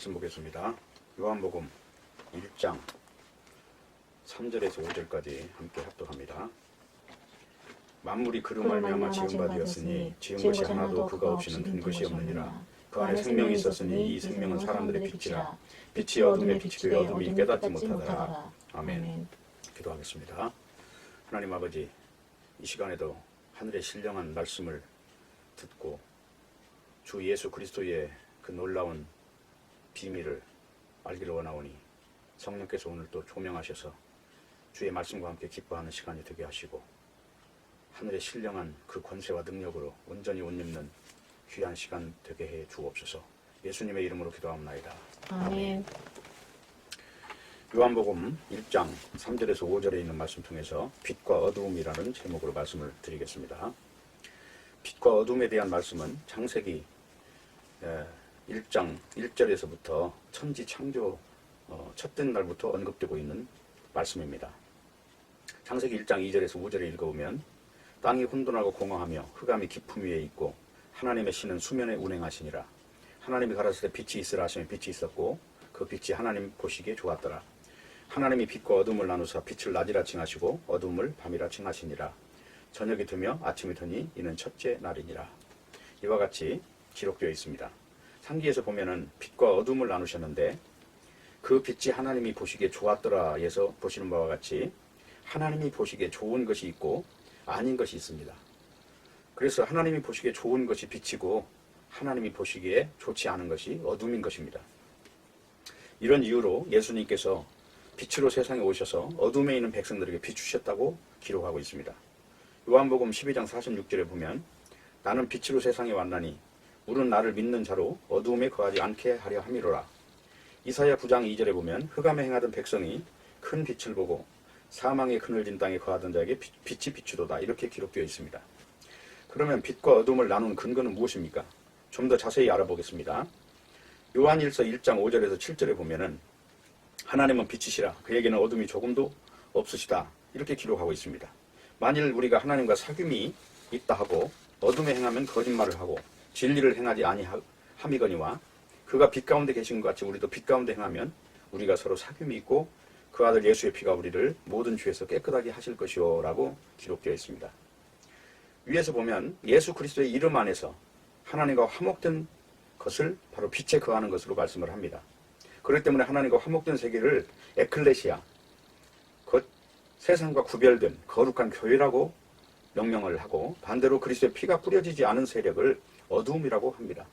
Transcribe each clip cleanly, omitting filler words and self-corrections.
말씀 보겠습니다. 요한복음 1장 3절에서 5절까지 함께 합독합니다. 만물이 그로 말미암아 지은 바 되었으니 지은 것이 하나도 그가 없이는 된 것이 없느니라. 그 안에 생명이 있었으니 이 생명은 사람들의 빛이라. 빛이 어둠에 비치되 어둠이 깨닫지 못하더라. 아멘. 기도하겠습니다. 하나님 아버지, 이 시간에도 하늘의 신령한 말씀을 듣고 주 예수 그리스도의 그 놀라운 비밀을 알기를 원하오니 성령께서 오늘 또 조명하셔서 주의 말씀과 함께 기뻐하는 시간이 되게 하시고 하늘의 신령한 그 권세와 능력으로 온전히 옷 입는 귀한 시간 되게 해 주옵소서. 예수님의 이름으로 기도합나이다. 아멘. 요한복음 1장 3절에서 5절에 있는 말씀 통해서 빛과 어두움이라는 제목으로 말씀을 드리겠습니다. 빛과 어둠에 대한 말씀은 창세기 1장 1절에서부터 천지 창조 첫째 날부터 언급되고 있는 말씀입니다. 창세기 1장 2절에서 5절에 읽어보면 땅이 혼돈하고 공허하며 흑암이 깊음 위에 있고 하나님의 신은 수면에 운행하시니라. 하나님이 가라사대 빛이 있으라 하시면 빛이 있었고 그 빛이 하나님 보시기에 좋았더라. 하나님이 빛과 어둠을 나누사 빛을 낮이라 칭하시고 어둠을 밤이라 칭하시니라. 저녁이 되며 아침이 되니 이는 첫째 날이니라. 이와 같이 기록되어 있습니다. 상기에서 보면은 빛과 어둠을 나누셨는데 그 빛이 하나님이 보시기에 좋았더라 에서 보시는 바와 같이 하나님이 보시기에 좋은 것이 있고 아닌 것이 있습니다. 그래서 하나님이 보시기에 좋은 것이 빛이고 하나님이 보시기에 좋지 않은 것이 어둠인 것입니다. 이런 이유로 예수님께서 빛으로 세상에 오셔서 어둠에 있는 백성들에게 비추셨다고 기록하고 있습니다. 요한복음 12장 46절에 보면 나는 빛으로 세상에 왔나니 우는 나를 믿는 자로 어두움에 거하지 않게 하려 함이로라. 이사야 9장 2절에 보면 흑암에 행하던 백성이 큰 빛을 보고 사망의 그늘진 땅에 거하던 자에게 빛이 비추도다. 이렇게 기록되어 있습니다. 그러면 빛과 어둠을 나눈 근거는 무엇입니까? 좀 더 자세히 알아보겠습니다. 요한일서 1장 5절에서 7절에 보면은 하나님은 빛이시라 그에게는 어둠이 조금도 없으시다. 이렇게 기록하고 있습니다. 만일 우리가 하나님과 사귐이 있다 하고 어둠에 행하면 거짓말을 하고 진리를 행하지 아니함이거니와 그가 빛 가운데 계신 것 같이 우리도 빛 가운데 행하면 우리가 서로 사귐이 있고 그 아들 예수의 피가 우리를 모든 죄에서 깨끗하게 하실 것이요 라고 기록되어 있습니다. 위에서 보면 예수 그리스도의 이름 안에서 하나님과 화목된 것을 바로 빛에 거하는 것으로 말씀을 합니다. 그렇기 때문에 하나님과 화목된 세계를 에클레시아, 세상과 구별된 거룩한 교회라고 명명을 하고 반대로 그리스도의 피가 뿌려지지 않은 세력을 어두움이라고 합니다.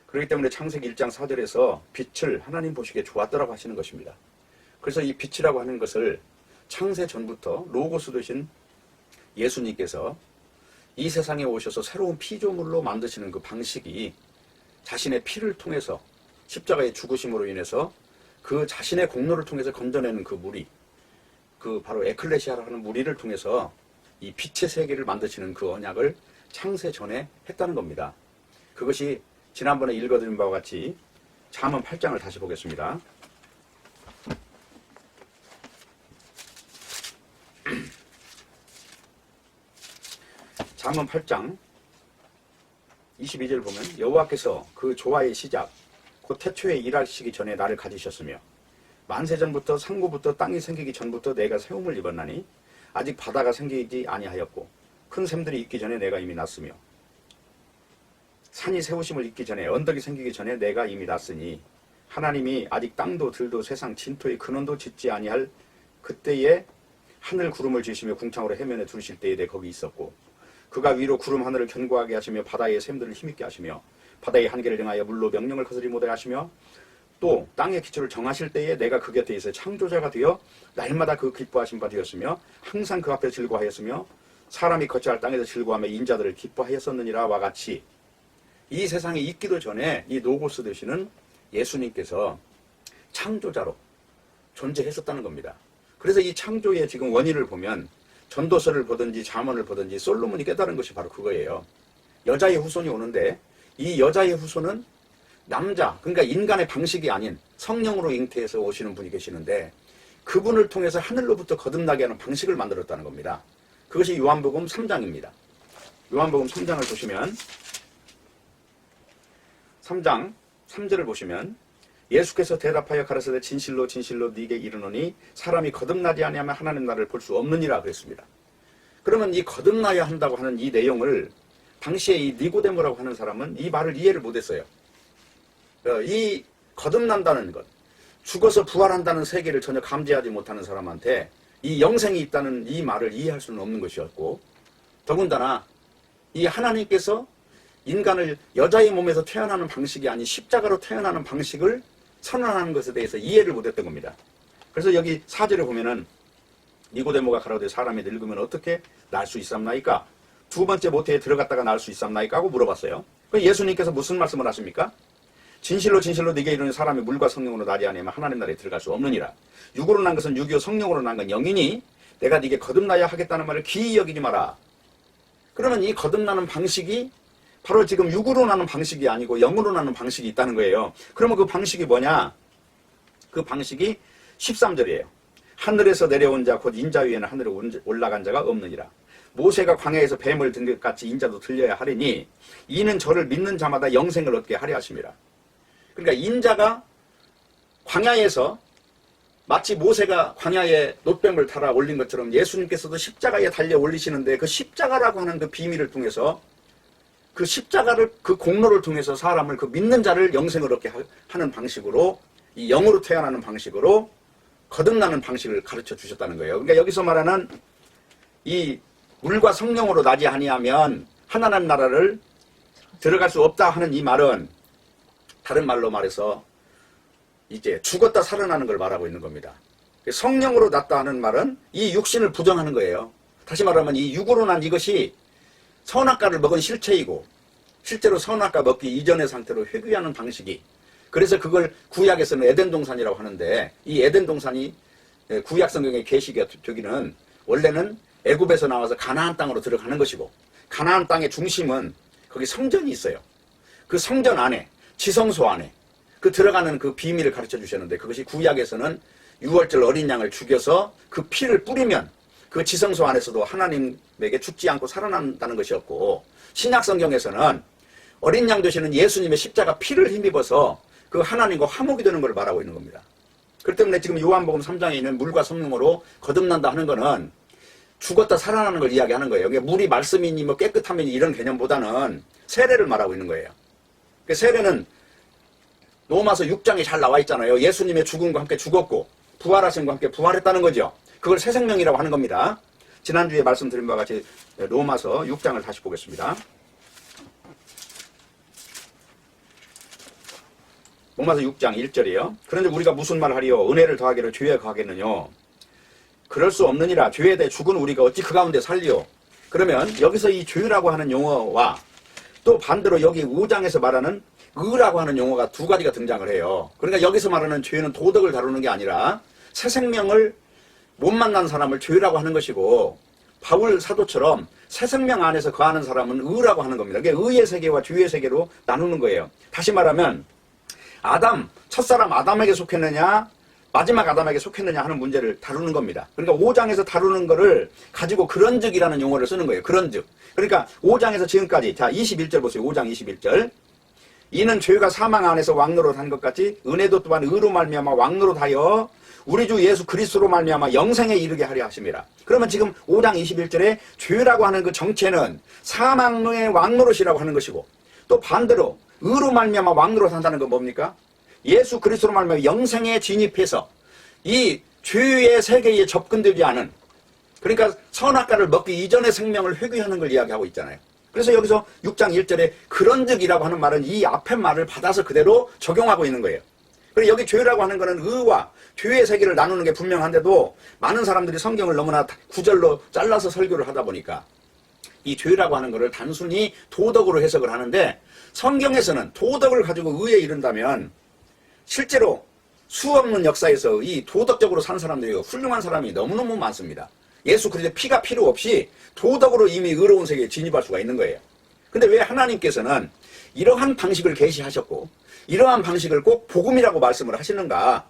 그렇기 때문에 창세기 1장 4절에서 빛을 하나님 보시기에 좋았더라고 하시는 것입니다. 그래서 이 빛이라고 하는 것을 창세 전부터 로고스 되신 예수님께서 이 세상에 오셔서 새로운 피조물로 만드시는 그 방식이 자신의 피를 통해서 십자가의 죽으심으로 인해서 그 자신의 공로를 통해서 건져내는 그 무리, 그 바로 에클레시아라는 무리를 통해서 이 빛의 세계를 만드시는 그 언약을 창세 전에 했다는 겁니다. 그것이 지난번에 읽어드린 바와 같이 잠언 8장을 다시 보겠습니다. 잠언 8장 22절 보면 여호와께서 그 조화의 시작 곧 태초에 일하시기 전에 나를 가지셨으며 만세전부터 상고부터 땅이 생기기 전부터 내가 세움을 입었나니 아직 바다가 생기지 아니하였고 큰 샘들이 있기 전에 내가 이미 났으며 산이 세우심을 입기 전에 언덕이 생기기 전에 내가 이미 났으니 하나님이 아직 땅도 들도 세상 진토의 근원도 짓지 아니할 그때에 하늘 구름을 지으시며 궁창으로 해면에 두르실 때에 내 거기 있었고 그가 위로 구름 하늘을 견고하게 하시며 바다의 샘들을 힘있게 하시며 바다의 한계를 행하여 물로 명령을 거스리 못하게 하시며 또 땅의 기초를 정하실 때에 내가 그 곁에 있어 창조자가 되어 날마다 그 기뻐하신 바 되었으며 항상 그 앞에 즐거워하였으며 사람이 거처할 땅에서 즐거워하며 인자들을 기뻐하였었느니라와 같이 이 세상에 있기도 전에 이 노고스 되시는 예수님께서 창조자로 존재했었다는 겁니다. 그래서 이 창조의 지금 원인을 보면 전도서를 보든지 잠언을 보든지 솔로몬이 깨달은 것이 바로 그거예요. 여자의 후손이 오는데 이 여자의 후손은 남자, 그러니까 인간의 방식이 아닌 성령으로 잉태해서 오시는 분이 계시는데 그분을 통해서 하늘로부터 거듭나게 하는 방식을 만들었다는 겁니다. 그것이 요한복음 3장입니다. 요한복음 3장을 보시면 3장 3절을 보시면 예수께서 대답하여 가라사대 진실로 진실로 네게 이르노니 사람이 거듭나지 아니하면 하나님 나라를 볼 수 없느니라 그랬습니다. 그러면 이 거듭나야 한다고 하는 이 내용을 당시에 이 니고데모라고 하는 사람은 이 말을 이해를 못했어요. 이 거듭난다는 것, 죽어서 부활한다는 세계를 전혀 감지하지 못하는 사람한테 이 영생이 있다는 이 말을 이해할 수는 없는 것이었고, 더군다나 이 하나님께서 인간을 여자의 몸에서 태어나는 방식이 아닌 십자가로 태어나는 방식을 선언하는 것에 대해서 이해를 못했던 겁니다. 그래서 여기 4절에 보면은 니고데모가 가로되 사람이 늙으면 어떻게 날 수 있삼나이까? 두 번째 모태에 들어갔다가 날 수 있삼나이까? 하고 물어봤어요. 예수님께서 무슨 말씀을 하십니까? 진실로 진실로 네게 이르는 사람이 물과 성령으로 나지 아니하면 하나님 나라에 들어갈 수 없느니라. 육으로 난 것은 육이요 성령으로 난 건 영이니 내가 네게 거듭나야 하겠다는 말을 기이 여기지 마라. 그러면 이 거듭나는 방식이 바로 지금 육으로 나는 방식이 아니고 영으로 나는 방식이 있다는 거예요. 그러면 그 방식이 뭐냐? 그 방식이 13절이에요. 하늘에서 내려온 자 곧 인자 위에는 하늘에 올라간 자가 없느니라. 모세가 광야에서 뱀을 든 것 같이 인자도 들려야 하리니 이는 저를 믿는 자마다 영생을 얻게 하려 하심이라. 그러니까 인자가 광야에서 마치 모세가 광야에 놋뱀을 달아 올린 것처럼 예수님께서도 십자가에 달려 올리시는데 그 십자가라고 하는 그 비밀을 통해서 그 십자가를 그 공로를 통해서 사람을 그 믿는 자를 영생을 얻게 하는 방식으로 이 영으로 태어나는 방식으로 거듭나는 방식을 가르쳐 주셨다는 거예요. 그러니까 여기서 말하는 이 물과 성령으로 나지 아니하면 하나님 나라를 들어갈 수 없다 하는 이 말은 다른 말로 말해서 이제 죽었다 살아나는 걸 말하고 있는 겁니다. 성령으로 났다 하는 말은 이 육신을 부정하는 거예요. 다시 말하면 이 육으로 난 이것이 선악과를 먹은 실체이고 실제로 선악과 먹기 이전의 상태로 회귀하는 방식이, 그래서 그걸 구약에서는 에덴 동산이라고 하는데 이 에덴 동산이 구약 성경의 계시가 되기는 원래는 애굽에서 나와서 가나안 땅으로 들어가는 것이고 가나안 땅의 중심은 거기 성전이 있어요. 그 성전 안에 지성소 안에 그 들어가는 그 비밀을 가르쳐 주셨는데 그것이 구약에서는 유월절 어린 양을 죽여서 그 피를 뿌리면 그 지성소 안에서도 하나님에게 죽지 않고 살아난다는 것이었고, 신약 성경에서는 어린 양 되시는 예수님의 십자가 피를 힘입어서 그 하나님과 화목이 되는 걸 말하고 있는 겁니다. 그렇기 때문에 지금 요한복음 3장에 있는 물과 성령으로 거듭난다 하는 거는 죽었다 살아나는 걸 이야기하는 거예요. 그러니까 물이 말씀이니 뭐 깨끗하면 이런 개념보다는 세례를 말하고 있는 거예요. 그 세례는 로마서 6장에 잘 나와 있잖아요. 예수님의 죽음과 함께 죽었고 부활하심과 함께 부활했다는 거죠. 그걸 새 생명이라고 하는 겁니다. 지난주에 말씀드린 바와 같이 로마서 6장을 다시 보겠습니다. 로마서 6장 1절이에요. 그런데 우리가 무슨 말을 하리요? 은혜를 더하기를 죄에 거하겠느뇨? 그럴 수 없느니라. 죄에 대해 죽은 우리가 어찌 그 가운데 살리요? 그러면 여기서 이 죄라고 하는 용어와 또 반대로 여기 5장에서 말하는 의라고 하는 용어가 두 가지가 등장을 해요. 그러니까 여기서 말하는 죄는 도덕을 다루는 게 아니라 새 생명을 못 만난 사람을 죄라고 하는 것이고, 바울 사도처럼 새 생명 안에서 거하는 사람은 의라고 하는 겁니다. 그게 의의 세계와 죄의 세계로 나누는 거예요. 다시 말하면 아담, 첫사람 아담에게 속했느냐 마지막 아담에게 속했느냐 하는 문제를 다루는 겁니다. 그러니까 5장에서 다루는 거를 가지고 그런즉이라는 용어를 쓰는 거예요. 그런즉. 그러니까 5장에서 지금까지, 자 21절 보세요. 5장 21절. 이는 죄가 사망 안에서 왕노릇 한 것 같이 은혜도 또한 의로 말미암아 왕노릇 하여 우리 주 예수 그리스도로 말미암아 영생에 이르게 하려 하심이라. 그러면 지금 5장 21절에 죄라고 하는 그 정체는 사망의 왕노릇이라고 하는 것이고, 또 반대로 의로 말미암아 왕노릇 한다는 건 뭡니까? 예수 그리스도로 말미암아 영생에 진입해서 이 죄의 세계에 접근되지 않은, 그러니까 선악과를 먹기 이전의 생명을 회귀하는 걸 이야기하고 있잖아요. 그래서 여기서 6장 1절에 그런즉이라고 하는 말은 이 앞에 말을 받아서 그대로 적용하고 있는 거예요. 그리고 여기 죄라고 하는 거는 의와 죄의 세계를 나누는 게 분명한데도 많은 사람들이 성경을 너무나 구절로 잘라서 설교를 하다 보니까 이 죄라고 하는 거를 단순히 도덕으로 해석을 하는데, 성경에서는 도덕을 가지고 의에 이른다면 실제로 수없는 역사에서 이 도덕적으로 산 사람들이 훌륭한 사람이 너무너무 많습니다. 예수 그리스도의 피가 필요 없이 도덕으로 이미 의로운 세계에 진입할 수가 있는 거예요. 근데 왜 하나님께서는 이러한 방식을 계시하셨고 이러한 방식을 꼭 복음이라고 말씀을 하시는가?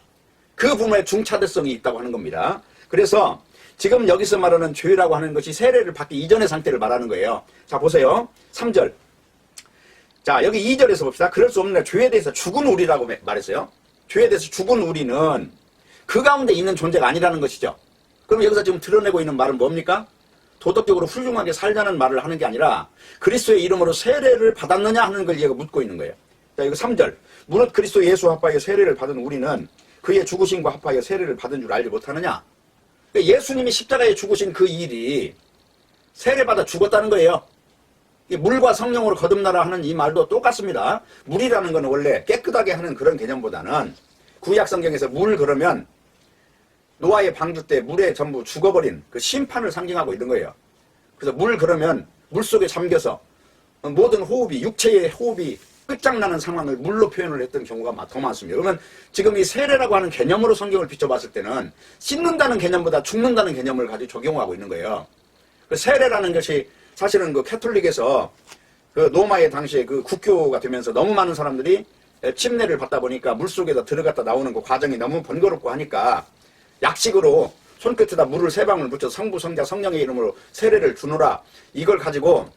그 부분에 중차대성이 있다고 하는 겁니다. 그래서 지금 여기서 말하는 죄라고 하는 것이 세례를 받기 이전의 상태를 말하는 거예요. 자 보세요. 3절. 자 여기 2절에서 봅시다. 그럴 수 없는 죄에 대해서 죽은 우리라고 말했어요. 죄에 대해서 죽은 우리는 그 가운데 있는 존재가 아니라는 것이죠. 그럼 여기서 지금 드러내고 있는 말은 뭡니까? 도덕적으로 훌륭하게 살자는 말을 하는 게 아니라 그리스도의 이름으로 세례를 받았느냐 하는 걸 얘가 묻고 있는 거예요. 자, 이거 3절. 무릇 그리스도 예수 합하여 세례를 받은 우리는 그의 죽으심과 합하여 세례를 받은 줄 알지 못하느냐? 그러니까 예수님이 십자가에 죽으신 그 일이 세례받아 죽었다는 거예요. 물과 성령으로 거듭나라 하는 이 말도 똑같습니다. 물이라는 건 원래 깨끗하게 하는 그런 개념보다는 구약 성경에서 물 그러면 노아의 방주 때 물에 전부 죽어버린 그 심판을 상징하고 있는 거예요. 그래서 물 그러면 물 속에 잠겨서 모든 호흡이, 육체의 호흡이 끝장나는 상황을 물로 표현을 했던 경우가 더 많습니다. 그러면 지금 이 세례라고 하는 개념으로 성경을 비춰봤을 때는 씻는다는 개념보다 죽는다는 개념을 가지고 적용하고 있는 거예요. 그 세례라는 것이 사실은 그 캐톨릭에서 그 로마의 당시에 그 국교가 되면서 너무 많은 사람들이 침례를 받다 보니까 물속에다 들어갔다 나오는 그 과정이 너무 번거롭고 하니까 약식으로 손끝에다 물을 3방울 묻혀 성부, 성자, 성령의 이름으로 세례를 주노라. 이걸 가지고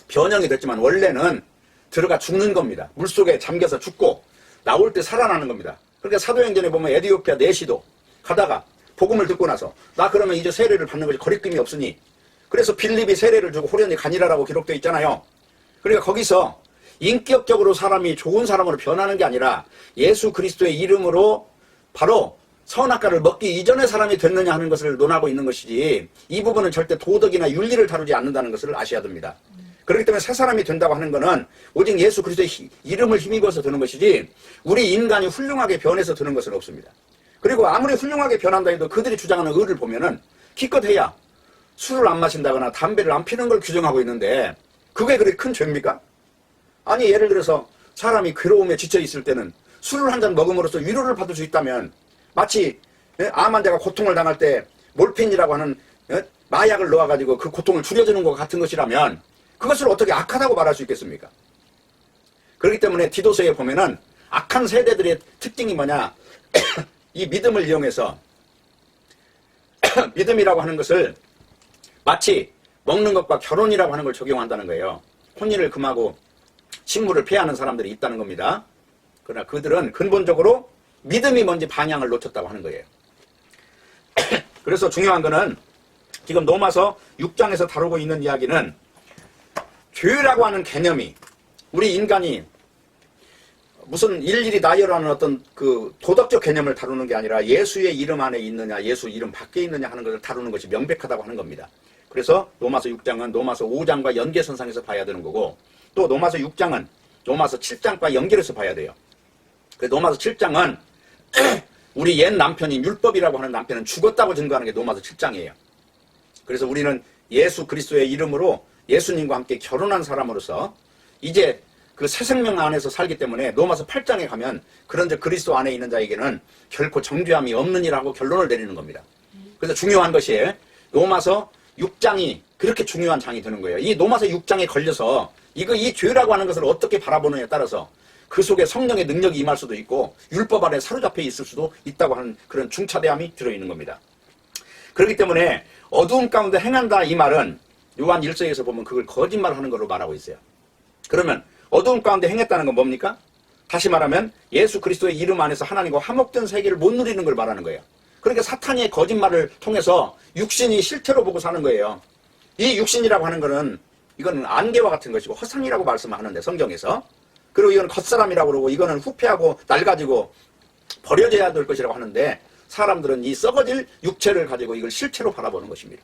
변형이 됐지만 원래는 들어가 죽는 겁니다. 물속에 잠겨서 죽고 나올 때 살아나는 겁니다. 그러니까 사도행전에 보면 에디오피아 내시도 가다가 복음을 듣고 나서 나 그러면 이제 세례를 받는 것이 거리낌이 없으니 그래서 빌립이 세례를 주고 호련히 가니라라고 기록되어 있잖아요. 그러니까 거기서 인격적으로 사람이 좋은 사람으로 변하는 게 아니라 예수 그리스도의 이름으로 바로 선악과를 먹기 이전의 사람이 됐느냐 하는 것을 논하고 있는 것이지 이 부분은 절대 도덕이나 윤리를 다루지 않는다는 것을 아셔야 됩니다. 그렇기 때문에 새 사람이 된다고 하는 것은 오직 예수 그리스도의 이름을 힘입어서 되는 것이지 우리 인간이 훌륭하게 변해서 되는 것은 없습니다. 그리고 아무리 훌륭하게 변한다 해도 그들이 주장하는 의를 보면은 기껏해야 술을 안 마신다거나 담배를 안 피는 걸 규정하고 있는데 그게 그렇게 큰 죄입니까? 아니 예를 들어서 사람이 괴로움에 지쳐 있을 때는 술을 한 잔 먹음으로써 위로를 받을 수 있다면 마치 암 환자가 고통을 당할 때 몰핀이라고 하는 마약을 넣어가지고 그 고통을 줄여주는 것 같은 것이라면 그것을 어떻게 악하다고 말할 수 있겠습니까? 그렇기 때문에 디도서에 보면은 악한 세대들의 특징이 뭐냐 이 믿음을 이용해서 믿음이라고 하는 것을 마치 먹는 것과 결혼이라고 하는 걸 적용한다는 거예요. 혼인을 금하고 식물을 폐하는 사람들이 있다는 겁니다. 그러나 그들은 근본적으로 믿음이 뭔지 방향을 놓쳤다고 하는 거예요. 그래서 중요한 거는 지금 로마서 6장에서 다루고 있는 이야기는 죄라고 하는 개념이 우리 인간이 무슨 일일이 나열하는 어떤 그 도덕적 개념을 다루는 게 아니라 예수의 이름 안에 있느냐 예수 이름 밖에 있느냐 하는 것을 다루는 것이 명백하다고 하는 겁니다. 그래서 로마서 6장은 로마서 5장과 연계선상에서 봐야 되는 거고 또 로마서 6장은 로마서 7장과 연결해서 봐야 돼요. 로마서 7장은 우리 옛 남편인 율법이라고 하는 남편은 죽었다고 증거하는 게 로마서 7장이에요. 그래서 우리는 예수 그리스도의 이름으로 예수님과 함께 결혼한 사람으로서 이제 그 새 생명 안에서 살기 때문에 로마서 8장에 가면 그런즉 그리스도 안에 있는 자에게는 결코 정죄함이 없느니라고 결론을 내리는 겁니다. 그래서 중요한 것이 로마서 6장이 그렇게 중요한 장이 되는 거예요. 이 로마서 6장에 걸려서 이 죄라고 하는 것을 어떻게 바라보느냐에 따라서 그 속에 성령의 능력이 임할 수도 있고 율법 안에 사로잡혀 있을 수도 있다고 하는 그런 중차대함이 들어있는 겁니다. 그렇기 때문에 어두움 가운데 행한다 이 말은 요한 1서에서 보면 그걸 거짓말하는 걸로 말하고 있어요. 그러면 어두움 가운데 행했다는 건 뭡니까? 다시 말하면 예수 그리스도의 이름 안에서 하나님과 화목된 세계를 못 누리는 걸 말하는 거예요. 그러니까 사탄의 거짓말을 통해서 육신이 실체로 보고 사는 거예요. 이 육신이라고 하는 거는 이거는 안개와 같은 것이고 허상이라고 말씀하는데 성경에서 그리고 이건 겉사람이라고 그러고 이거는 후패하고 낡아지고 버려져야 될 것이라고 하는데 사람들은 이 썩어질 육체를 가지고 이걸 실체로 바라보는 것입니다.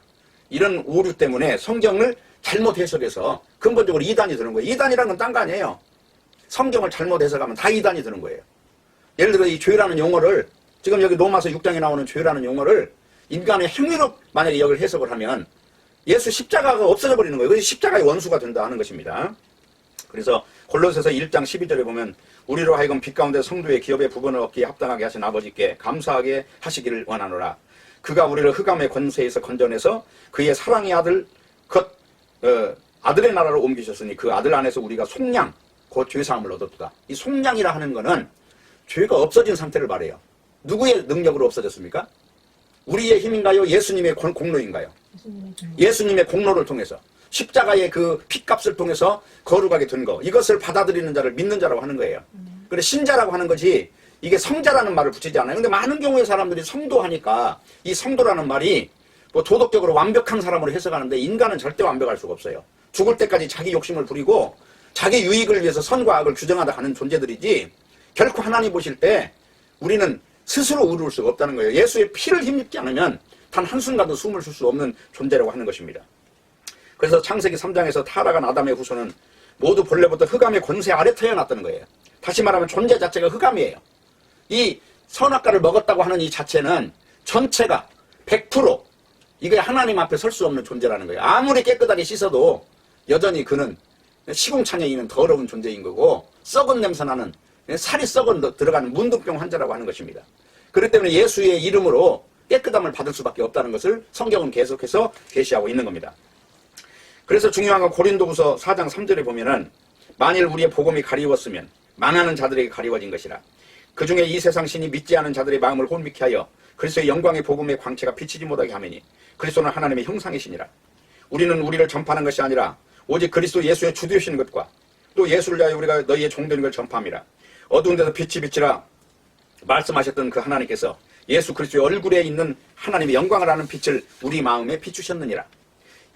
이런 오류 때문에 성경을 잘못 해석해서 근본적으로 이단이 되는 거예요. 이단이라는 건 딴 거 아니에요. 성경을 잘못 해석하면 다 이단이 되는 거예요. 예를 들어 이 죄라는 용어를 지금 여기 로마서 6장에 나오는 죄라는 용어를 인간의 행위로 만약에 여기를 해석을 하면 예수 십자가가 없어져 버리는 거예요. 그래서 십자가의 원수가 된다 하는 것입니다. 그래서 골로새서 1장 12절에 보면 우리로 하여금 빛 가운데 성도의 기업의 부분을 얻기에 합당하게 하신 아버지께 감사하게 하시기를 원하노라. 그가 우리를 흑암의 권세에서 건져내서 그의 사랑의 아들 아들의 나라로 옮기셨으니 그 아들 안에서 우리가 속량 곧 죄사함을 얻었다. 이 속량이라 하는 거는 죄가 없어진 상태를 말해요. 누구의 능력으로 없어졌습니까? 우리의 힘인가요? 예수님의 공로인가요? 예수님의 공로를 통해서 십자가의 그 핏값을 통해서 거룩하게 된 거 이것을 받아들이는 자를 믿는 자라고 하는 거예요. 그래서 신자라고 하는 것이 이게 성자라는 말을 붙이지 않아요. 근데 많은 경우에 사람들이 성도 하니까 이 성도라는 말이 뭐 도덕적으로 완벽한 사람으로 해석하는데 인간은 절대 완벽할 수가 없어요. 죽을 때까지 자기 욕심을 부리고 자기 유익을 위해서 선과 악을 규정하다 하는 존재들이지 결코 하나님 보실 때 우리는 스스로 의로울 수가 없다는 거예요. 예수의 피를 힘입지 않으면 단 한순간도 숨을 쉴 수 없는 존재라고 하는 것입니다. 그래서 창세기 3장에서 타락한 아담의 후손은 모두 본래부터 흑암의 권세 아래 태어났다는 거예요. 다시 말하면 존재 자체가 흑암이에요. 이 선악과를 먹었다고 하는 이 자체는 전체가 100% 이게 하나님 앞에 설 수 없는 존재라는 거예요. 아무리 깨끗하게 씻어도 여전히 그는 시궁창에 있는 더러운 존재인 거고 썩은 냄새나는 살이 썩은 들어가는 문둥병 환자라고 하는 것입니다. 그렇기 때문에 예수의 이름으로 깨끗함을 받을 수밖에 없다는 것을 성경은 계속해서 계시하고 있는 겁니다. 그래서 중요한 건 고린도후서 4장 3절에 보면은 만일 우리의 복음이 가리웠으면 망하는 자들에게 가리워진 것이라. 그 중에 이 세상 신이 믿지 않은 자들의 마음을 혼미케 하여 그리스도의 영광의 복음의 광채가 비치지 못하게 하매니 그리스도는 하나님의 형상이시니라. 우리는 우리를 전파하는 것이 아니라 오직 그리스도 예수의 주 되시는 것과 또 예수를 위하여 우리가 너희의 종되는 걸 전파함이라. 어두운 데서 빛이 비치라 말씀하셨던 그 하나님께서 예수 그리스도의 얼굴에 있는 하나님의 영광을 아는 빛을 우리 마음에 비추셨느니라.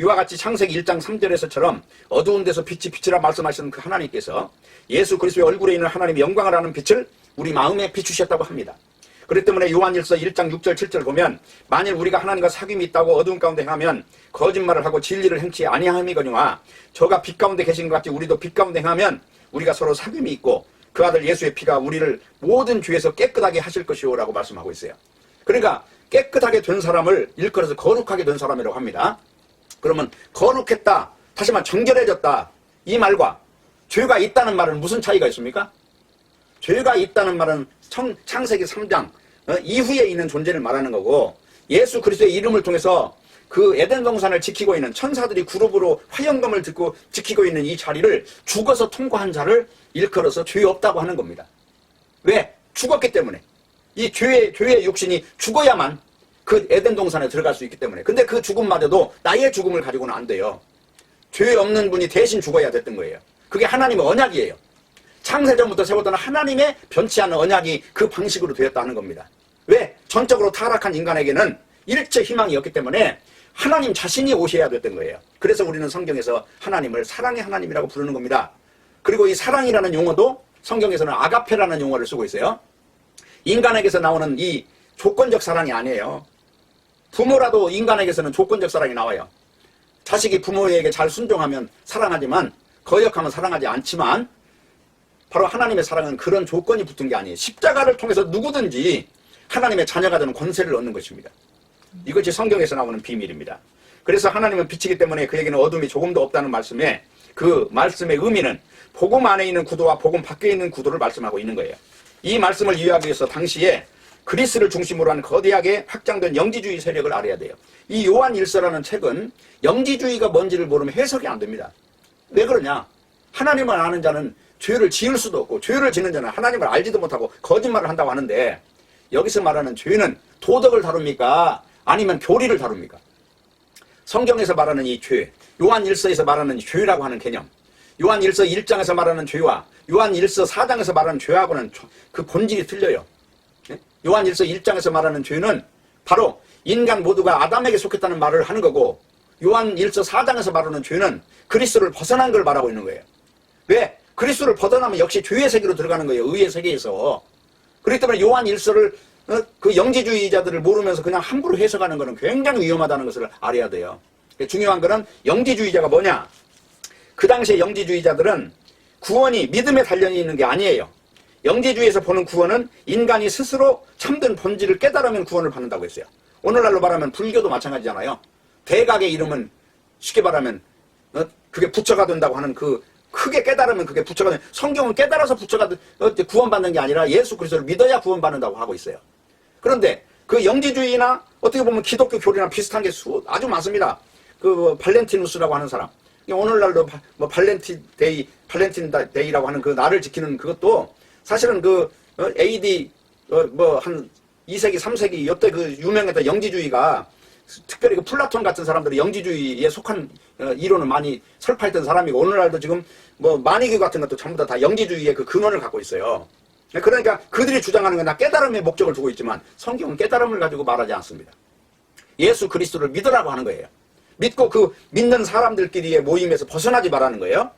이와 같이 창세기 1장 3절에서처럼 어두운 데서 빛이 비치라 말씀하셨던 그 하나님께서 예수 그리스도의 얼굴에 있는 하나님의 영광을 아는 빛을 우리 마음에 비추셨다고 합니다. 그렇기 때문에 요한일서 1장 6절 7절 보면 만일 우리가 하나님과 사귐이 있다고 어두운 가운데 행하면 거짓말을 하고 진리를 행치 아니함이거니와 저가 빛 가운데 계신 것 같이 우리도 빛 가운데 행하면 우리가 서로 사귐이 있고 그 아들 예수의 피가 우리를 모든 죄에서 깨끗하게 하실 것이오라고 말씀하고 있어요. 그러니까 깨끗하게 된 사람을 일컬어서 거룩하게 된 사람이라고 합니다. 그러면 거룩했다, 다시 말해 정결해졌다 이 말과 죄가 있다는 말은 무슨 차이가 있습니까? 죄가 있다는 말은 창세기 3장 이후에 있는 존재를 말하는 거고 예수 그리스도의 이름을 통해서 그 에덴 동산을 지키고 있는 천사들이 그룹으로 화영금을 듣고 지키고 있는 이 자리를 죽어서 통과한 자를 일컬어서 죄 없다고 하는 겁니다. 왜? 죽었기 때문에. 이 죄의 육신이 죽어야만 그 에덴 동산에 들어갈 수 있기 때문에. 근데 그 죽음마저도 나의 죽음을 가지고는 안 돼요. 죄 없는 분이 대신 죽어야 됐던 거예요. 그게 하나님의 언약이에요. 창세전부터 세웠던 하나님의 변치 않는 언약이 그 방식으로 되었다는 겁니다. 왜? 전적으로 타락한 인간에게는 일체 희망이 없기 때문에 하나님 자신이 오셔야 됐던 거예요. 그래서 우리는 성경에서 하나님을 사랑의 하나님이라고 부르는 겁니다. 그리고 이 사랑이라는 용어도 성경에서는 아가페라는 용어를 쓰고 있어요. 인간에게서 나오는 이 조건적 사랑이 아니에요. 부모라도 인간에게서는 조건적 사랑이 나와요. 자식이 부모에게 잘 순종하면 사랑하지만 거역하면 사랑하지 않지만 바로 하나님의 사랑은 그런 조건이 붙은 게 아니에요. 십자가를 통해서 누구든지 하나님의 자녀가 되는 권세를 얻는 것입니다. 이것이 성경에서 나오는 비밀입니다. 그래서 하나님은 빛이기 때문에 그에게는 어둠이 조금도 없다는 말씀에 그 말씀의 의미는 복음 안에 있는 구도와 복음 밖에 있는 구도를 말씀하고 있는 거예요. 이 말씀을 이해하기 위해서 당시에 그리스를 중심으로 한 거대하게 확장된 영지주의 세력을 알아야 돼요. 이 요한 일서라는 책은 영지주의가 뭔지를 모르면 해석이 안 됩니다. 왜 그러냐? 하나님을 아는 자는 죄를 지을 수도 없고 죄를 지는 자는 하나님을 알지도 못하고 거짓말을 한다고 하는데 여기서 말하는 죄는 도덕을 다룹니까? 아니면 교리를 다룹니까? 성경에서 말하는 이 죄, 요한 1서에서 말하는 죄라고 하는 개념, 요한 1서 1장에서 말하는 죄와 요한 1서 4장에서 말하는 죄하고는 그 본질이 틀려요. 요한 1서 1장에서 말하는 죄는 바로 인간 모두가 아담에게 속했다는 말을 하는 거고 요한 1서 4장에서 말하는 죄는 그리스도를 벗어난 걸 말하고 있는 거예요. 왜? 그리스도를 벗어나면 역시 죄의 세계로 들어가는 거예요. 의의 세계에서. 그렇기 때문에 요한 1서를 그 영지주의자들을 모르면서 그냥 함부로 해석하는 것은 굉장히 위험하다는 것을 알아야 돼요. 중요한 것은 영지주의자가 뭐냐? 그 당시에 영지주의자들은 구원이 믿음에 달려 있는 게 아니에요. 영지주의에서 보는 구원은 인간이 스스로 참된 본질을 깨달으면 구원을 받는다고 했어요. 오늘날로 말하면 불교도 마찬가지잖아요. 대각의 이름은 쉽게 말하면 그게 부처가 된다고 하는 그 크게 깨달으면 그게 부처가 된, 성경은 깨달아서 부처가 구원받는 게 아니라 예수 그리스도를 믿어야 구원받는다고 하고 있어요. 그런데 그 영지주의나 어떻게 보면 기독교 교리나 비슷한 게 아주 많습니다. 그 발렌티누스라고 하는 사람, 오늘날도 뭐 발렌틴 데이라고 하는 그 날을 지키는 그것도 사실은 그 AD 뭐 한 2세기 3세기 이때 그 유명했던 영지주의가 특별히 그 플라톤 같은 사람들이 영지주의에 속한 이론을 많이 설파했던 사람이고 오늘날도 지금 뭐 만이교 같은 것도 전부 다 영지주의의 그 근원을 갖고 있어요. 그러니까 그들이 주장하는 건 다 깨달음의 목적을 두고 있지만 성경은 깨달음을 가지고 말하지 않습니다. 예수 그리스도를 믿으라고 하는 거예요. 믿고 그 믿는 사람들끼리의 모임에서 벗어나지 말라는 거예요.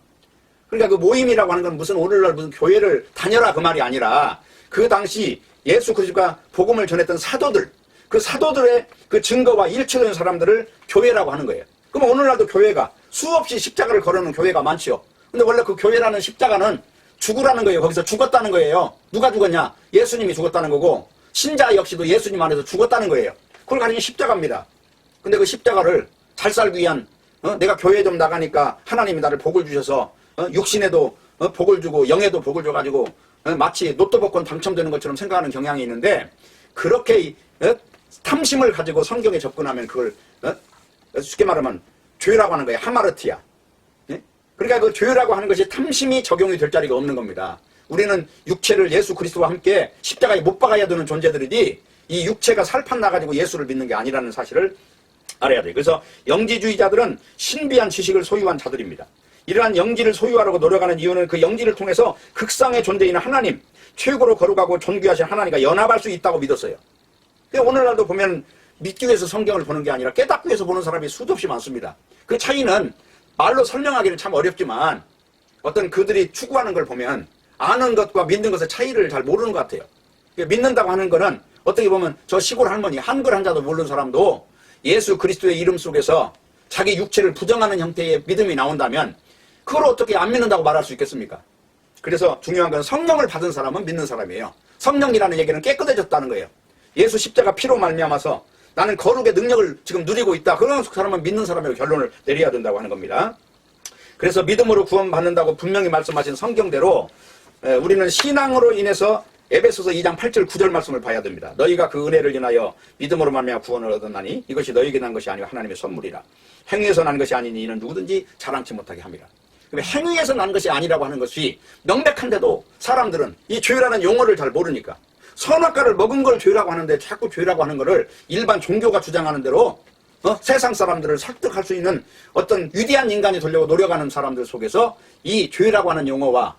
그러니까 그 모임이라고 하는 건 무슨 오늘날 무슨 교회를 다녀라 그 말이 아니라 그 당시 예수 그리스도가 복음을 전했던 사도들, 그 사도들의 그 증거와 일치되는 사람들을 교회라고 하는 거예요. 그럼 오늘날도 교회가 수없이 십자가를 걸어놓은 교회가 많지요. 근데 원래 그 교회라는 십자가는 죽으라는 거예요. 거기서 죽었다는 거예요. 누가 죽었냐? 예수님이 죽었다는 거고 신자 역시도 예수님 안에서 죽었다는 거예요. 그걸 가리는 십자가입니다. 근데 그 십자가를 잘 살기 위한 내가 교회 좀 나가니까 하나님이 나를 복을 주셔서 육신에도 복을 주고 영에도 복을 줘가지고 마치 로또 복권 당첨되는 것처럼 생각하는 경향이 있는데 그렇게 탐심을 가지고 성경에 접근하면 그걸 쉽게 말하면 죄라고 하는 거예요. 하마르티야. 그러니까 그 죄라고 하는 것이 탐심이 적용이 될 자리가 없는 겁니다. 우리는 육체를 예수 그리스도와 함께 십자가에 못 박아야 되는 존재들이지 이 육체가 살판 나가지고 예수를 믿는 게 아니라는 사실을 알아야 돼요. 그래서 영지주의자들은 신비한 지식을 소유한 자들입니다. 이러한 영지를 소유하려고 노력하는 이유는 그 영지를 통해서 극상의 존재인 하나님, 최고로 거룩하고 존귀하신 하나님과 연합할 수 있다고 믿었어요. 오늘날도 보면 믿기 위해서 성경을 보는 게 아니라 깨닫기 위해서 보는 사람이 수도 없이 많습니다. 그 차이는 말로 설명하기는 참 어렵지만 어떤 그들이 추구하는 걸 보면 아는 것과 믿는 것의 차이를 잘 모르는 것 같아요. 믿는다고 하는 거는 어떻게 보면 저 시골 할머니 한글 한자도 모르는 사람도 예수 그리스도의 이름 속에서 자기 육체를 부정하는 형태의 믿음이 나온다면 그걸 어떻게 안 믿는다고 말할 수 있겠습니까? 그래서 중요한 건 성령을 받은 사람은 믿는 사람이에요. 성령이라는 얘기는 깨끗해졌다는 거예요. 예수 십자가 피로 말미암아서 나는 거룩의 능력을 지금 누리고 있다. 그런 사람은 믿는 사람이라고 결론을 내려야 된다고 하는 겁니다. 그래서 믿음으로 구원받는다고 분명히 말씀하신 성경대로 우리는 신앙으로 인해서 에베소서 2장 8절 9절 말씀을 봐야 됩니다. 너희가 그 은혜를 인하여 믿음으로 말미암아 구원을 얻었나니 이것이 너희에게 난 것이 아니고 하나님의 선물이라. 행위에서 난 것이 아니니 이는 누구든지 자랑치 못하게 함이라. 행위에서 난 것이 아니라고 하는 것이 명백한데도 사람들은 이 죄라는 용어를 잘 모르니까 선악과를 먹은 걸 죄라고 하는데 자꾸 죄라고 하는 거를 일반 종교가 주장하는 대로 세상 사람들을 설득할 수 있는 어떤 위대한 인간이 되려고 노력하는 사람들 속에서 이 죄라고 하는 용어와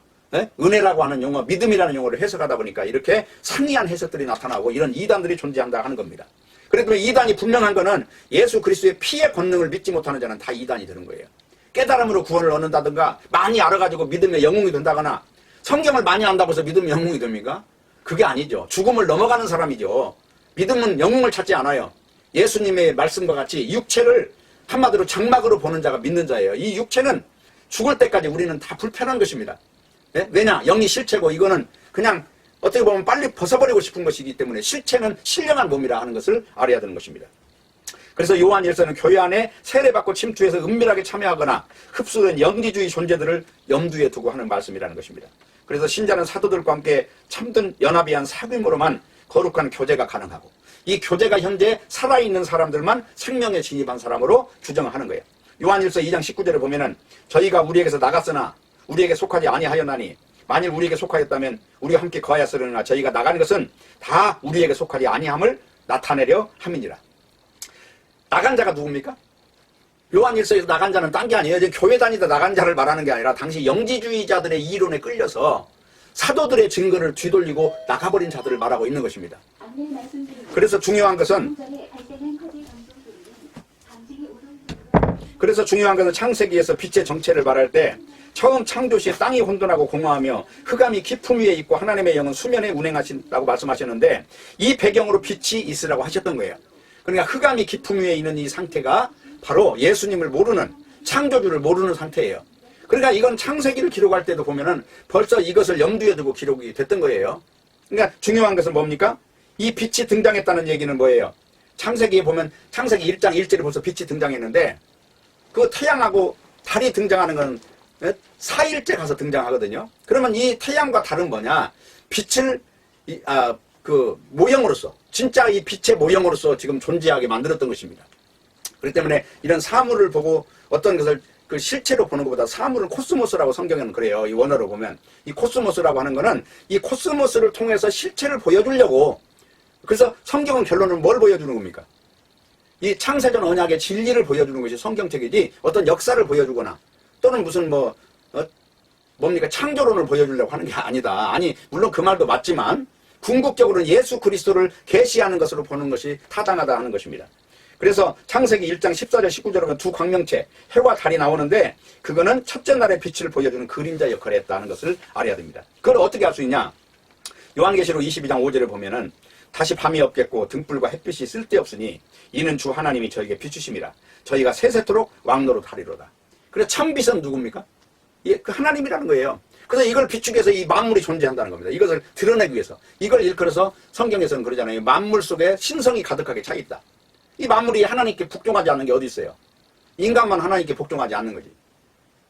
은혜라고 하는 용어, 믿음이라는 용어를 해석하다 보니까 이렇게 상이한 해석들이 나타나고 이런 이단들이 존재한다 하는 겁니다. 그래도 이단이 분명한 거는 예수 그리스도의 피의 권능을 믿지 못하는 자는 다 이단이 되는 거예요. 깨달음으로 구원을 얻는다든가 많이 알아가지고 믿음의 영웅이 된다거나 성경을 많이 안다고 해서 믿음의 영웅이 됩니까? 그게 아니죠. 죽음을 넘어가는 사람이죠. 믿음은 영웅을 찾지 않아요. 예수님의 말씀과 같이 육체를 한마디로 장막으로 보는 자가 믿는 자예요. 이 육체는 죽을 때까지 우리는 다 불편한 것입니다. 왜냐? 영이 실체고 이거는 그냥 어떻게 보면 빨리 벗어버리고 싶은 것이기 때문에 실체는 신령한 몸이라 하는 것을 알아야 되는 것입니다. 그래서 요한 1서는 교회 안에 세례받고 침투해서 은밀하게 참여하거나 흡수된 영지주의 존재들을 염두에 두고 하는 말씀이라는 것입니다. 그래서 신자는 사도들과 함께 참된 연합이 한 사귐으로만 거룩한 교제가 가능하고 이 교제가 현재 살아있는 사람들만 생명에 진입한 사람으로 규정하는 거예요. 요한 1서 2장 19절에 보면은 저희가 우리에게서 나갔으나 우리에게 속하지 아니하였나니 만일 우리에게 속하였다면 우리와 함께 거하였으려나 저희가 나간 것은 다 우리에게 속하지 아니함을 나타내려 함이니라. 나간 자가 누굽니까? 요한 1서에서 나간 자는 딴 게 아니에요. 지금 교회 다니다 나간 자를 말하는 게 아니라 당시 영지주의자들의 이론에 끌려서 사도들의 증거를 뒤돌리고 나가버린 자들을 말하고 있는 것입니다. 그래서 중요한 것은 창세기에서 빛의 정체를 말할 때 처음 창조 시에 땅이 혼돈하고 공허하며 흑암이 깊음 위에 있고 하나님의 영은 수면에 운행하신다고 말씀하셨는데 이 배경으로 빛이 있으라고 하셨던 거예요. 그러니까 흑암이 깊음 위에 있는 이 상태가 바로 예수님을 모르는 창조주를 모르는 상태예요. 그러니까 이건 창세기를 기록할 때도 보면은 벌써 이것을 염두에 두고 기록이 됐던 거예요. 그러니까 중요한 것은 뭡니까? 이 빛이 등장했다는 얘기는 뭐예요? 창세기에 보면 창세기 1장 1절에 벌써 빛이 등장했는데 그 태양하고 달이 등장하는 건 4일째 가서 등장하거든요. 그러면 이 태양과 달은 뭐냐? 빛을 그 모형으로서 진짜 이 빛의 모형으로서 지금 존재하게 만들었던 것입니다. 그렇기 때문에 이런 사물을 보고 어떤 것을 그 실체로 보는 것보다 사물은 코스모스라고 성경에는 그래요. 이 원어로 보면 이 코스모스라고 하는 거는 이 코스모스를 통해서 실체를 보여주려고. 그래서 성경은 결론은 뭘 보여주는 겁니까? 이 창세전 언약의 진리를 보여주는 것이 성경책이지 어떤 역사를 보여주거나 또는 무슨 뭡니까? 창조론을 보여주려고 하는 게 아니다. 아니, 물론 그 말도 맞지만 궁극적으로는 예수 그리스도를 계시하는 것으로 보는 것이 타당하다 하는 것입니다. 그래서 창세기 1장 14절 19절에 보면 두 광명체 해와 달이 나오는데 그거는 첫째 날의 빛을 보여주는 그림자 역할을 했다는 것을 알아야 됩니다. 그걸 어떻게 알 수 있냐? 요한계시록 22장 5절에 보면은 다시 밤이 없겠고 등불과 햇빛이 쓸데없으니 이는 주 하나님이 저에게 비추심이라 저희가 세세토록 왕노릇 하리로다. 그래서 참빛은 누굽니까? 예, 그 하나님이라는 거예요. 그래서 이걸 비추기 위해서 이 만물이 존재한다는 겁니다. 이것을 드러내기 위해서. 이걸 일컬어서 성경에서는 그러잖아요. 만물 속에 신성이 가득하게 차 있다. 이 만물이 하나님께 복종하지 않는 게 어디 있어요? 인간만 하나님께 복종하지 않는 거지.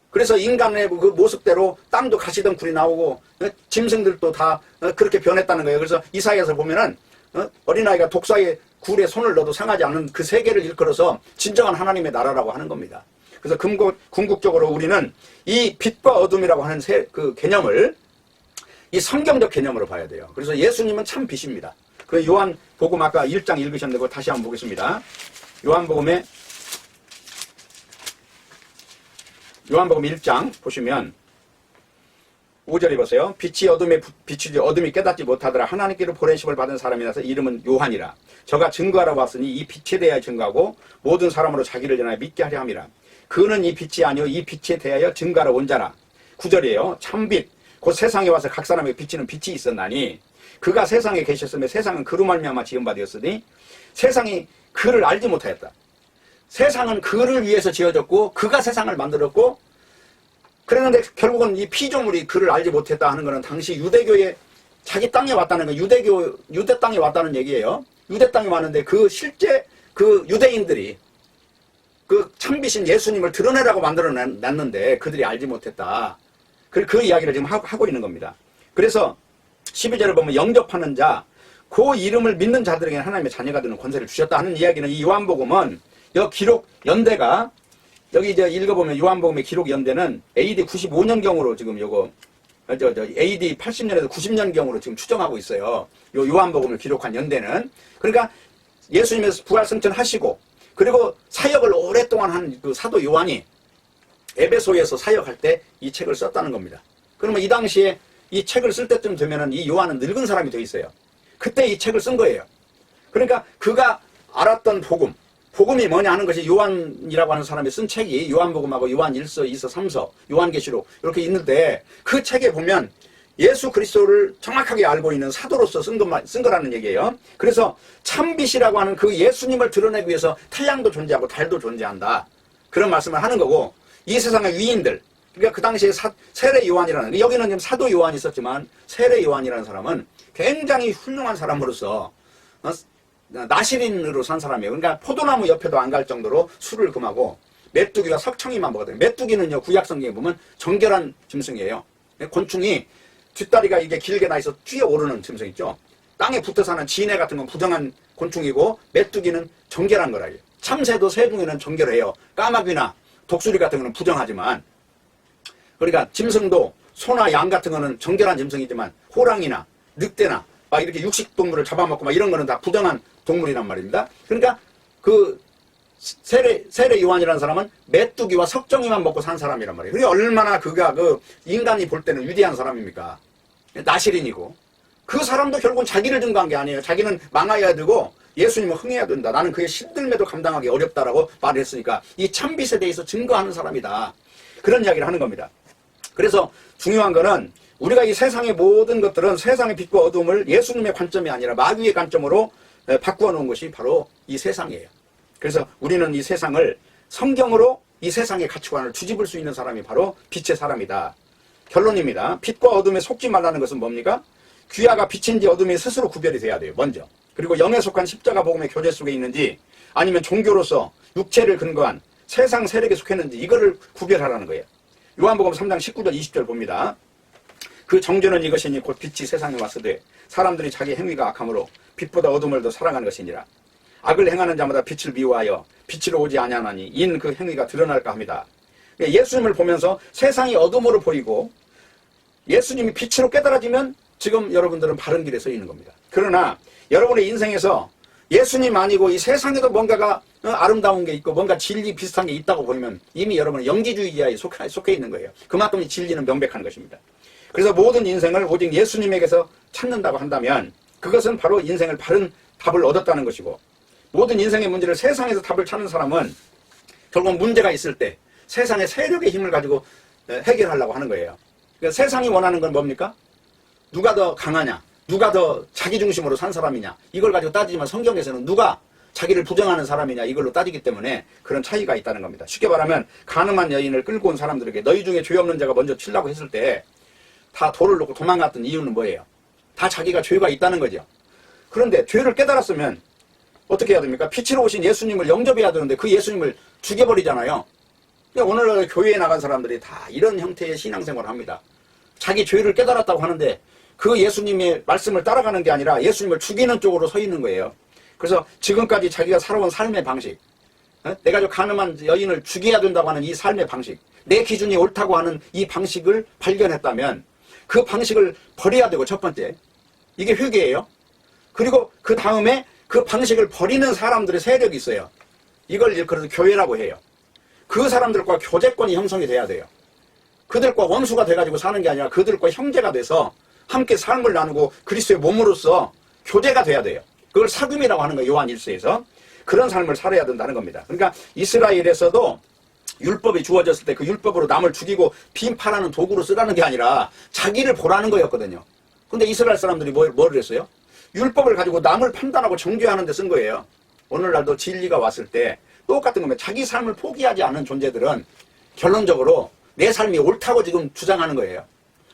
그래서 인간의 그 모습대로 땅도 가시덩굴이 나오고 짐승들도 다 그렇게 변했다는 거예요. 그래서 이사야에서 보면은 어린아이가 독사의 굴에 손을 넣어도 상하지 않는 그 세계를 일컬어서 진정한 하나님의 나라라고 하는 겁니다. 그래서 궁극적으로 우리는 이 빛과 어둠이라고 하는 그 개념을 이 성경적 개념으로 봐야 돼요. 그래서 예수님은 참 빛입니다. 그 요한복음 아까 1장 읽으셨는데 그거 다시 한번 보겠습니다. 요한복음 1장 보시면 5절에 보세요. 빛이 어둠에 비추지 어둠이 깨닫지 못하더라. 하나님께로 보내심을 받은 사람이라서 이름은 요한이라. 저가 증거하러 왔으니 이 빛에 대하여 증거하고 모든 사람으로 자기를 전하여 믿게 하려 함이라. 그는 이 빛이 아니요 이 빛에 대하여 증거하러 온 자라. 9절이에요. 참빛 곧 세상에 와서 각 사람에게 비치는 빛이 있었나니 그가 세상에 계셨으며 세상은 그로 말미암아 지은 바 되었으니 세상이 그를 알지 못하였다. 세상은 그를 위해서 지어졌고 그가 세상을 만들었고 그랬는데 결국은 이 피조물이 그를 알지 못했다 하는 것은 당시 유대교의 자기 땅에 왔다는 거, 유대 땅에 왔다는 얘기예요. 유대 땅에 왔는데 그 실제 그 유대인들이 그 참빛인 예수님을 드러내라고 만들어 놨는데 그들이 알지 못했다. 그 이야기를 지금 하고 있는 겁니다. 그래서 12절을 보면 영접하는 자, 그 이름을 믿는 자들에게 하나님의 자녀가 되는 권세를 주셨다 하는 이야기는 이 요한복음은 여 기록 연대가 여기 이제 읽어보면 요한복음의 기록 연대는 AD 95년경으로 지금 요거 AD 80년에서 90년경으로 지금 추정하고 있어요. 요 요한복음을 기록한 연대는. 그러니까 예수님께서 부활 승천하시고 그리고 사역을 오랫동안 한 그 사도 요한이 에베소에서 사역할 때 이 책을 썼다는 겁니다. 그러면 이 당시에 이 책을 쓸 때쯤 되면은 이 요한은 늙은 사람이 돼 있어요. 그때 이 책을 쓴 거예요. 그러니까 그가 알았던 복음이 뭐냐 하는 것이 요한이라고 하는 사람이 쓴 책이 요한복음하고 요한 1서, 2서, 3서, 요한계시록 이렇게 있는데 그 책에 보면 예수 그리스도를 정확하게 알고 있는 사도로서 쓴 거라는 얘기예요. 그래서 참빛이라고 하는 그 예수님을 드러내기 위해서 태양도 존재하고 달도 존재한다. 그런 말씀을 하는 거고 이 세상의 위인들 그러니까 그 당시에 세례 요한이라는 여기는 지금 사도 요한이 있었지만 세례 요한이라는 사람은 굉장히 훌륭한 사람으로서 나시린으로 산 사람이에요. 그러니까 포도나무 옆에도 안 갈 정도로 술을 금하고 메뚜기가 석청이만 먹거든요. 메뚜기는요 구약 성경에 보면 정결한 짐승이에요. 곤충이 뒷다리가 이게 길게 나 있어 뛰어오르는 짐승 있죠. 땅에 붙어 사는 진해 같은 건 부정한 곤충이고 메뚜기는 정결한 거라요. 참새도 새 중에는 정결해요. 까마귀나 독수리 같은 거는 부정하지만 그러니까 짐승도 소나 양 같은 거는 정결한 짐승이지만 호랑이나 늑대나 막 이렇게 육식동물을 잡아먹고 막 이런 거는 다 부정한 동물이란 말입니다. 그러니까 그 세례 요한이라는 사람은 메뚜기와 석정이만 먹고 산 사람이란 말이에요. 그게 얼마나 그가 그 인간이 볼 때는 위대한 사람입니까? 나시린이고 그 사람도 결국은 자기를 증거한 게 아니에요. 자기는 망하여야 되고 예수님은 흥해야 된다. 나는 그의 신들매도 감당하기 어렵다라고 말을 했으니까 이 참빛에 대해서 증거하는 사람이다. 그런 이야기를 하는 겁니다. 그래서 중요한 거는 우리가 이 세상의 모든 것들은 세상의 빛과 어둠을 예수님의 관점이 아니라 마귀의 관점으로 바꾸어 놓은 것이 바로 이 세상이에요. 그래서 우리는 이 세상을 성경으로 이 세상의 가치관을 뒤집을 수 있는 사람이 바로 빛의 사람이다. 결론입니다. 빛과 어둠에 속지 말라는 것은 뭡니까? 귀하가 빛인지 어둠이 스스로 구별이 돼야 돼요. 먼저. 그리고 영에 속한 십자가 복음의 교제 속에 있는지 아니면 종교로서 육체를 근거한 세상 세력에 속했는지 이거를 구별하라는 거예요. 요한복음 3장 19절 20절 봅니다. 그 정죄는 이것이니 곧 빛이 세상에 왔으되 사람들이 자기 행위가 악함으로 빛보다 어둠을 더 사랑하는 것이니라. 악을 행하는 자마다 빛을 미워하여 빛으로 오지 아니하나니 인 그 행위가 드러날까 합니다. 예수님을 보면서 세상이 어둠으로 보이고 예수님이 빛으로 깨달아지면 지금 여러분들은 바른 길에 서 있는 겁니다. 그러나 여러분의 인생에서 예수님 아니고 이 세상에도 뭔가가 아름다운 게 있고 뭔가 진리 비슷한 게 있다고 보면 이미 여러분은 영지주의자에 속해 있는 거예요. 그만큼 이 진리는 명백한 것입니다. 그래서 모든 인생을 오직 예수님에게서 찾는다고 한다면 그것은 바로 인생을 바른 답을 얻었다는 것이고, 모든 인생의 문제를 세상에서 답을 찾는 사람은 결국 문제가 있을 때 세상의 세력의 힘을 가지고 해결하려고 하는 거예요. 그러니까 세상이 원하는 건 뭡니까? 누가 더 강하냐? 누가 더 자기 중심으로 산 사람이냐? 이걸 가지고 따지지만 성경에서는 누가 자기를 부정하는 사람이냐 이걸로 따지기 때문에 그런 차이가 있다는 겁니다. 쉽게 말하면 가늠한 여인을 끌고 온 사람들에게 너희 중에 죄 없는 자가 먼저 치려고 했을 때 다 돌을 놓고 도망갔던 이유는 뭐예요? 다 자기가 죄가 있다는 거죠. 그런데 죄를 깨달았으면 어떻게 해야 됩니까? 빛으로 오신 예수님을 영접해야 되는데 그 예수님을 죽여버리잖아요. 오늘날 교회에 나간 사람들이 다 이런 형태의 신앙생활을 합니다. 자기 죄를 깨달았다고 하는데 그 예수님의 말씀을 따라가는 게 아니라 예수님을 죽이는 쪽으로 서 있는 거예요. 그래서 지금까지 자기가 살아온 삶의 방식, 내가 저 가늠한 여인을 죽여야 된다고 하는 이 삶의 방식, 내 기준이 옳다고 하는 이 방식을 발견했다면 그 방식을 버려야 되고, 첫 번째 이게 회개예요. 그리고 그 다음에 그 방식을 버리는 사람들의 세력이 있어요. 이걸 그래서 교회라고 해요. 그 사람들과 교제권이 형성이 돼야 돼요. 그들과 원수가 돼가지고 사는 게 아니라 그들과 형제가 돼서 함께 삶을 나누고 그리스도의 몸으로서 교제가 돼야 돼요. 그걸 사귐이라고 하는 거예요. 요한 1서에서. 그런 삶을 살아야 된다는 겁니다. 그러니까 이스라엘에서도 율법이 주어졌을 때 그 율법으로 남을 죽이고 빈팔하는 도구로 쓰라는 게 아니라 자기를 보라는 거였거든요. 근데 이스라엘 사람들이 뭐를 했어요? 율법을 가지고 남을 판단하고 정죄하는 데 쓴 거예요. 오늘날도 진리가 왔을 때 똑같은 겁니다. 자기 삶을 포기하지 않은 존재들은 결론적으로 내 삶이 옳다고 지금 주장하는 거예요.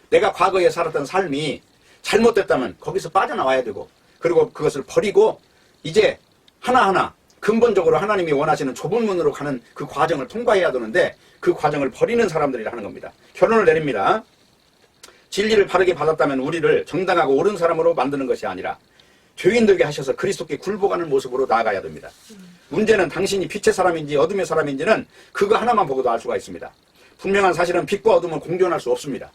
내가 과거에 살았던 삶이 잘못됐다면 거기서 빠져나와야 되고, 그리고 그것을 버리고 이제 하나하나 근본적으로 하나님이 원하시는 좁은 문으로 가는 그 과정을 통과해야 되는데 그 과정을 버리는 사람들이라 하는 겁니다. 결론을 내립니다. 진리를 바르게 받았다면 우리를 정당하고 옳은 사람으로 만드는 것이 아니라 죄인 되게 하셔서 그리스도께 굴복하는 모습으로 나아가야 됩니다. 문제는 당신이 빛의 사람인지 어둠의 사람인지는 그거 하나만 보고도 알 수가 있습니다. 분명한 사실은 빛과 어둠은 공존할 수 없습니다.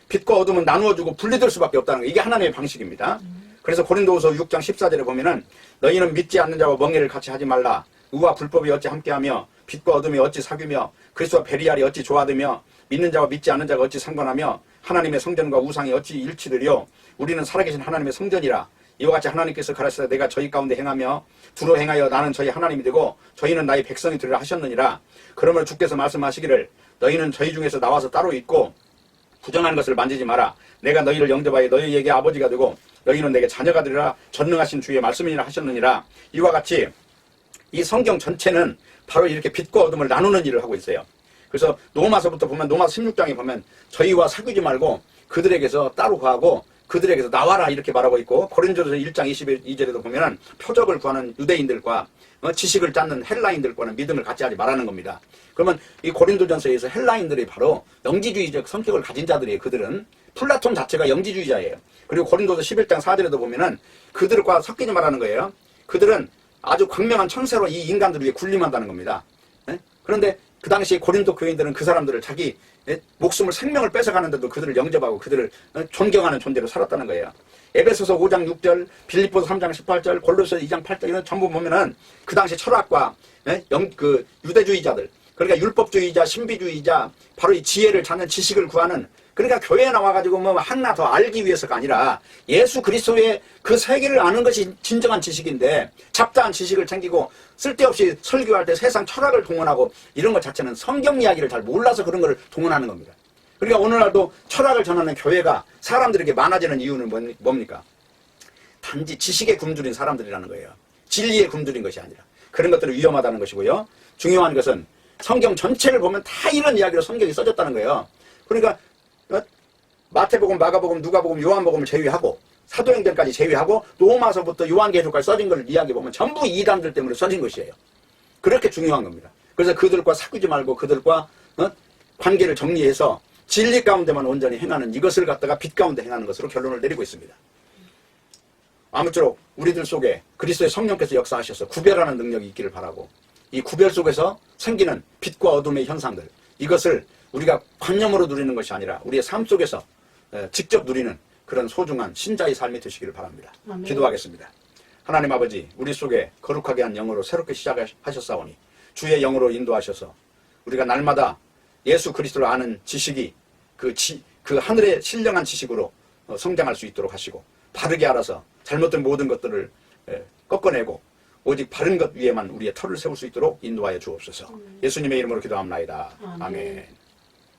빛과 어둠은 나누어주고 분리될 수밖에 없다는 거, 이게 하나님의 방식입니다. 그래서 고린도후서 6장 14절에 보면은 너희는 믿지 않는 자와 멍해를 같이 하지 말라. 의와 불법이 어찌 함께하며 빛과 어둠이 어찌 사귀며 그리스도와 베리알이 어찌 조화되며 믿는 자와 믿지 않는 자가 어찌 상관하며 하나님의 성전과 우상이 어찌 일치되려. 우리는 살아계신 하나님의 성전이라. 이와 같이 하나님께서 가라사대 내가 저희 가운데 행하며 두루 행하여 나는 저희 하나님이 되고 저희는 나의 백성이 되리라 하셨느니라. 그러므로 주께서 말씀하시기를 너희는 저희 중에서 나와서 따로 있고 부정한 것을 만지지 마라. 내가 너희를 영접하여 너희에게 아버지가 되고 너희는 내게 자녀가 되리라. 전능하신 주의 말씀이니라 하셨느니라. 이와 같이 이 성경 전체는 바로 이렇게 빛과 어둠을 나누는 일을 하고 있어요. 그래서 로마서부터 보면 로마서 16장에 보면 저희와 사귀지 말고 그들에게서 따로 구하고 그들에게서 나와라 이렇게 말하고 있고, 고린도서 1장 22절에도 보면은 표적을 구하는 유대인들과 지식을 찾는 헬라인들과는 믿음을 갖지 하지 말라는 겁니다. 그러면 이 고린도전서에서 헬라인들이 바로 영지주의적 성격을 가진 자들이에요. 그들은 플라톤 자체가 영지주의자예요. 그리고 고린도서 11장 4절에도 보면은 그들과 섞이지 말라는 거예요. 그들은 아주 광명한 천세로 이 인간들 위해 군림한다는 겁니다. 그런데 그 당시 고린도 교인들은 그 사람들을 자기 목숨을 생명을 뺏어가는데도 그들을 영접하고 그들을 존경하는 존재로 살았다는 거예요. 에베소서 5장 6절, 빌립보서 3장 18절, 골로새 2장 8절 이런 전부 보면은 그 당시 철학과 그 유대주의자들, 그러니까 율법주의자, 신비주의자, 바로 이 지혜를 찾는 지식을 구하는, 그러니까 교회에 나와가지고 뭐 하나 더 알기 위해서가 아니라 예수 그리스도의 그 세계를 아는 것이 진정한 지식인데 잡다한 지식을 챙기고 쓸데없이 설교할 때 세상 철학을 동원하고 이런 것 자체는 성경 이야기를 잘 몰라서 그런 걸 동원하는 겁니다. 그러니까 오늘날도 철학을 전하는 교회가 사람들에게 많아지는 이유는 뭡니까? 단지 지식에 굶주린 사람들이라는 거예요. 진리에 굶주린 것이 아니라. 그런 것들은 위험하다는 것이고요. 중요한 것은 성경 전체를 보면 다 이런 이야기로 성경이 써졌다는 거예요. 그러니까 마태복음, 마가복음, 누가복음, 요한복음을 제외하고 사도행전까지 제외하고 로마서부터 요한계시록까지 써진 걸 이야기 보면 전부 이단들 때문에 써진 것이에요. 그렇게 중요한 겁니다. 그래서 그들과 사귀지 말고 그들과 관계를 정리해서 진리 가운데만 온전히 행하는, 이것을 갖다가 빛 가운데 행하는 것으로 결론을 내리고 있습니다. 아무쪼록 우리들 속에 그리스도의 성령께서 역사하셔서 구별하는 능력이 있기를 바라고, 이 구별 속에서 생기는 빛과 어둠의 현상들, 이것을 우리가 관념으로 누리는 것이 아니라 우리의 삶 속에서 직접 누리는 그런 소중한 신자의 삶이 되시기를 바랍니다. 아멘. 기도하겠습니다. 하나님 아버지, 우리 속에 거룩하게 한 영으로 새롭게 시작하셨사오니 주의 영으로 인도하셔서 우리가 날마다 예수 그리스도를 아는 지식이 그 하늘의 신령한 지식으로 성장할 수 있도록 하시고, 바르게 알아서 잘못된 모든 것들을 꺾어내고 오직 바른 것 위에만 우리의 터를 세울 수 있도록 인도하여 주옵소서. 예수님의 이름으로 기도합나이다. 아멘.